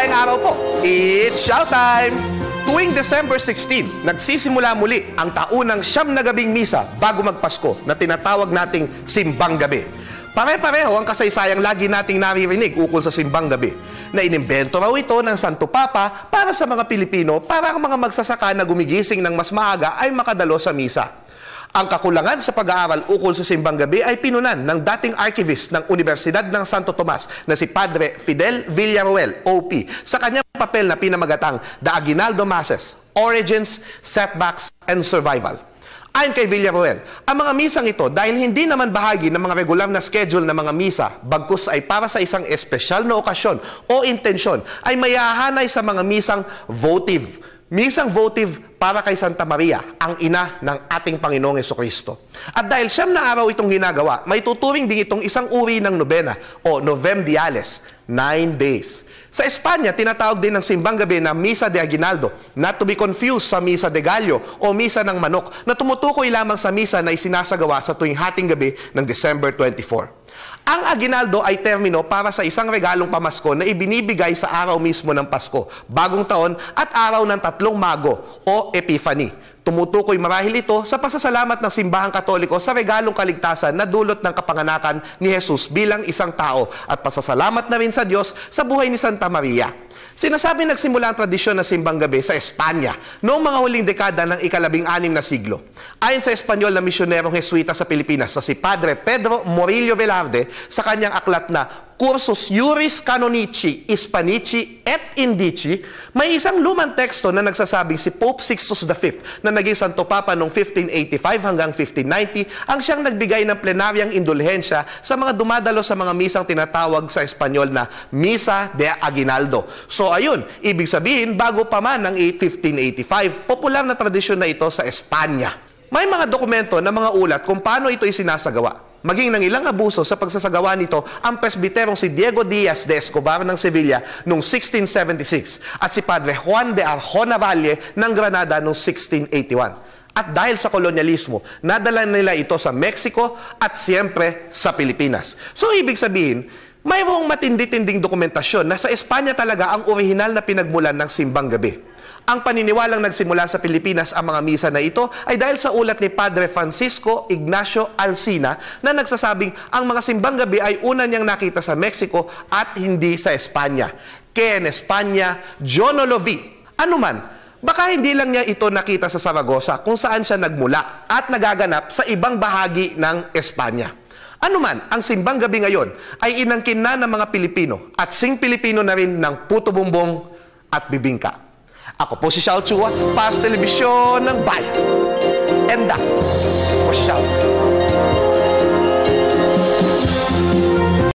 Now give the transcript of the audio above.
Maligayang araw po! It's showtime! Tuwing December 16, nagsisimula muli ang taunang siyam na gabing misa bago magpasko na tinatawag nating Simbang Gabi. Pare-pareho ang kasaysayang lagi nating naririnig ukol sa Simbang Gabi na inimbento raw ito ng Santo Papa para sa mga Pilipino para ang mga magsasaka na gumigising ng mas maaga ay makadalo sa misa. Ang kakulangan sa pag-aaral ukol sa Simbang Gabi ay pinunan ng dating archivist ng Universidad ng Santo Tomas na si Padre Fidel Villaruel, OP, sa kanyang papel na pinamagatang The Aguinaldo Masses, Origins, Setbacks, and Survival. Ayon kay Villaruel, ang mga misang ito dahil hindi naman bahagi ng mga regular na schedule ng mga misa, bagkus ay para sa isang espesyal na okasyon o intensyon, ay mayahanay sa mga misang votive. Misang votive para kay Santa Maria, ang ina ng ating Panginoong Jesucristo. At dahil siyam na araw itong ginagawa, may tuturing din itong isang uri ng nobena o Novem Diales, 9 days. Sa Espanya, tinatawag din ng Simbang Gabi na Misa de Aguinaldo, not to be confused sa Misa de Gallo o Misa ng Manok na tumutukoy lamang sa misa na isinasagawa sa tuwing hating gabi ng December 24. Ang aguinaldo ay termino para sa isang regalong pamasko na ibinibigay sa araw mismo ng Pasko, Bagong Taon at araw ng Tatlong Mago o Epiphany. Tumutukoy marahil ito sa pasasalamat ng Simbahang Katoliko sa regalong kaligtasan na dulot ng kapanganakan ni Jesus bilang isang tao at pasasalamat na rin sa Diyos sa buhay ni Santa Maria. Sinasabi nagsimula ang tradisyon ng Simbang Gabi sa Espanya noong mga huling dekada ng ika-16 na siglo. Ayon sa Espanyol na misyonerong Jesuita sa Pilipinas na si Padre Pedro Morillo Velarde sa kanyang aklat na Cursus Iuris Canonici, Hispanici et Indici, may isang lumang teksto na nagsasabing si Pope Sixtus V na naging Santo Papa noong 1585 hanggang 1590 ang siyang nagbigay ng plenaryang indulhensya sa mga dumadalo sa mga misang tinatawag sa Espanyol na Misa de Aguinaldo. So ayun, ibig sabihin bago pa man ng 1585, popular na tradisyon na ito sa Espanya. May mga dokumento na mga ulat kung paano ito isinasagawa. Maging ng ilang abuso sa pagsasagawa nito ang presbiterong si Diego Diaz de Escobar ng Sevilla noong 1676 at si Padre Juan de Arjona Valle ng Granada noong 1681. At dahil sa kolonyalismo, nadala nila ito sa Mexico at siyempre sa Pilipinas. So ibig sabihin, mayroong matindi-tinding dokumentasyon na sa Espanya talaga ang orihinal na pinagmulan ng Simbang Gabi. Ang paniniwalang nagsimula sa Pilipinas ang mga misa na ito ay dahil sa ulat ni Padre Francisco Ignacio Alsina na nagsasabing ang mga Simbang Gabi ay una niyang nakita sa Mexico at hindi sa Espanya. Que en España yo no lo vi. Ano man, baka hindi lang niya ito nakita sa Saragossa kung saan siya nagmula at nagaganap sa ibang bahagi ng Espanya. Ano man, ang Simbang Gabi ngayon ay inangkin na ng mga Pilipino at sing Pilipino na rin ng puto bumbong at bibingka. Ako po si Xiao Chua para sa Telebisyon ng Bayan. And that